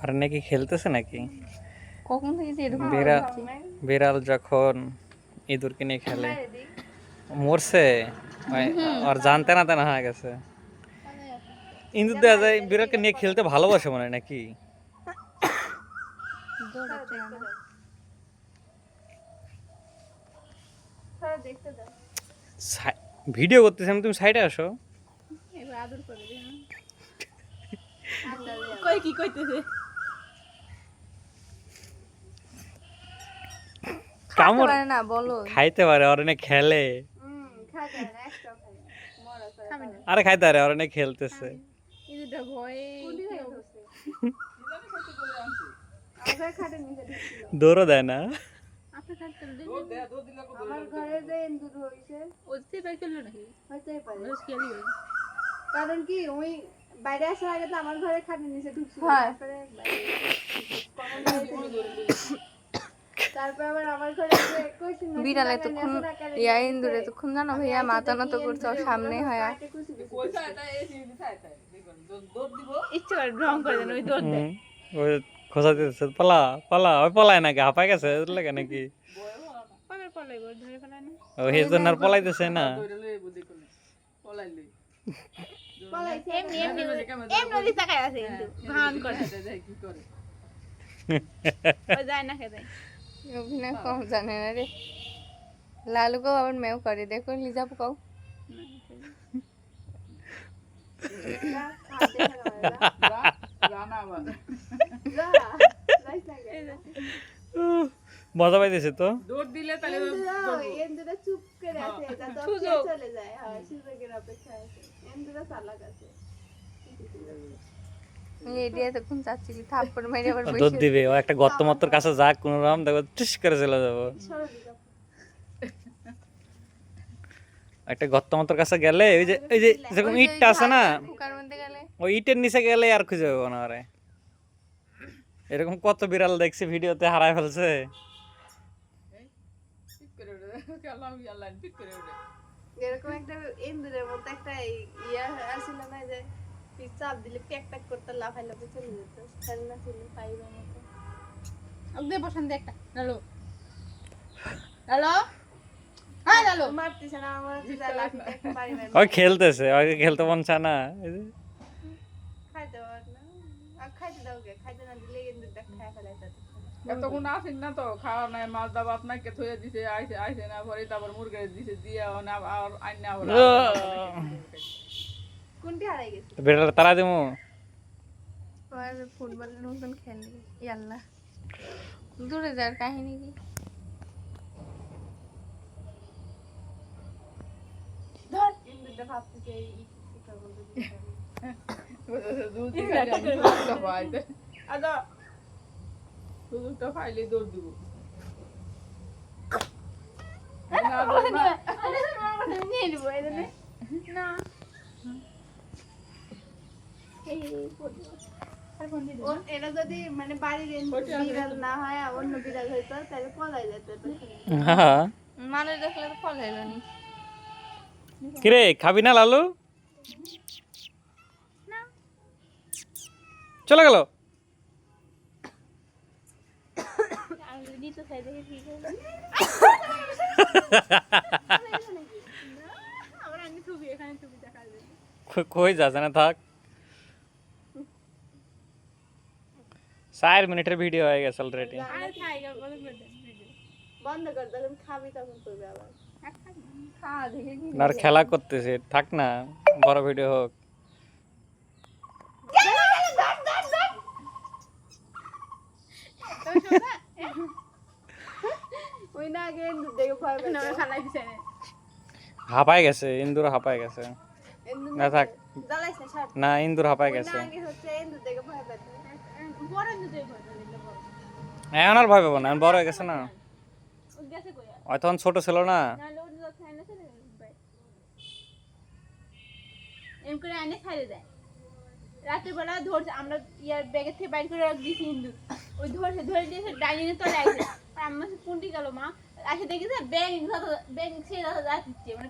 আর নাকি খেলতেছে নাকি? কখন থেকে যে এরকম বিড়াল যখন ইঁদুরকে নিয়ে খেলে মরছে, আর জানতে না তেনা হয়ে গেছে। ইঁদুর দেওয়া যায় বিড়ালকে নিয়ে খেলতে ভালোবাসে মনে হয় নাকি? ভিডিও করতেছি আমি, তুমি সাইডে আসো। কি কইতেছে? কামড় পারে না বলো। খাইতে পারে, ওর এনে খেলে। আরে খাইতে পারে, ওর এনে খেলতেছে। দৌড়ও দেয় না। কারণ কি ওই বাইরে আসার আগে তো আমার ঘরে খাটের নিচে ঢুকছিল, তারপর আবার আমার ঘরে বিড়াল এতক্ষণ ইয়া ইন্দুর এতক্ষণ জানো ভাইয়া মাথা নত করছে ওর সামনে হয় ইচ্ছে করে ড্রং করে দেন ওই দৌড় দেয় ওই খোঁজা দিতেছে, পালা পালা, ওই পলায় নাকি, হাঁপায় গেছে লাগে নাকি? ও এই জন্য আর পলাইতেছে না। অভিনয় কম জানে না রে। লালুকেও আবার মেও করে, দেখো লিজাপু কও মজা পাইতেছে তো। দৌড় দিলে তাহলে এন্দ্রা চুপ করে আছে, যাতে চলে যায়। হ্যাঁ, সুযোগের অপেক্ষায় আছে, এন্দ্রা চালাক আছে। এডিয়া তখন চাচ্ছিলি থাপ্পড় মেরে আবার দুধ দিবে, ও একটা গর্ত মত্তর কাছে যাক কোন রকম, দেখো টিস করে চলে যাবো। একটা গর্ত মত্তর কাছে গেলে ওই যে যেরকম ইটটা আছে না, ওই ইটের নিচে গেলে আর খুঁজে পাবো না। আরে এরকম কত বিড়াল দেখছি ভিডিওতে হারায় ফেলছে। এরকম একটা ইন্দুরের মতো একটা ইয়া আসছিল না, যে চাপ দিলে প্যাক প্যাক করতে লাফাই লাফাই চলে যেত, খেলনা ছিল পাইবের মতো। ওকে পছন্দ একটা হ্যালো হ্যালো হ্যাঁ হ্যালো মারতেছে না আমার, যা লাফি দেখতে পারি না, ওই খেলতেছে, ওকে খেলতে মন চায় না। খাইতে পার না, আর খাইতে দাও কে, খাইতে না দিলে ইন্দুরটা খায় ফেলাইতে। এতক্ষণ আসেন না তো, খাওয়া নাই, মাছ দাব আপনাকে থয়ে দিছে, আইসে না পরে তারপর মুরগি দিছে দিয়ে আর আইন আবার কোনটি হারাই গেছে? বিড়াল তারা দেবো। আর ফুটবলের মতন খেলবি ইয়াল্লা দূরে যাওয়ার কাহিনী কি? ধর ইন্দুরটা ভাবতেছে এই কথা বলতে সুযোগটা পাইলে দৌড় দিব। এরা যদি মানে বাড়ির বিড়াল না হয় অন্য বিড়াল হইতো তাহলে পলাই যেত। মানুষ দেখলে তো ফল হইল নি। কিরে খাবি না লালু? চলে গেল। কই যাচ্ছে না, থাক। 4 মিনিটের ভিডিও হয়ে গেছে অলরেডি। বন্ধ কর, যখন খাবি তখন করবে আবার। আর খেলা করতেছে, থাক না, বড় ভিডিও হোক। ওই না আগে দেখে ভয় পেয়ে হাঁপায় গেছে, ইন্দুর হাঁপায় গেছে। না থাক জ্বালাইছ না, ছাড়। না, ইন্দুর হাঁপায় গেছে। আগে হচ্ছে ইন্দুর দেখে ভয় পেত, বড় ইন্দুর দেখে ভয় পেত। এখন আর ভয় পাবো না, বড় হয়ে গেছে না। ওই তখন ছোট ছিল না। এম করে আনে ছাড়ে দেয় রাতের বেলা, ধরছে আমরা ইয়ার ব্যাগের থেকে বাইর করে দিয়েছি ইন্দুর, ওই ধরছে ধরে দিয়েছে ডাইনিংয়ে চলে আসছে। আর আমার পুন্টি গেল মা আসে দেখেছে ব্যাগ ছেড়ে যাচ্ছে, মানে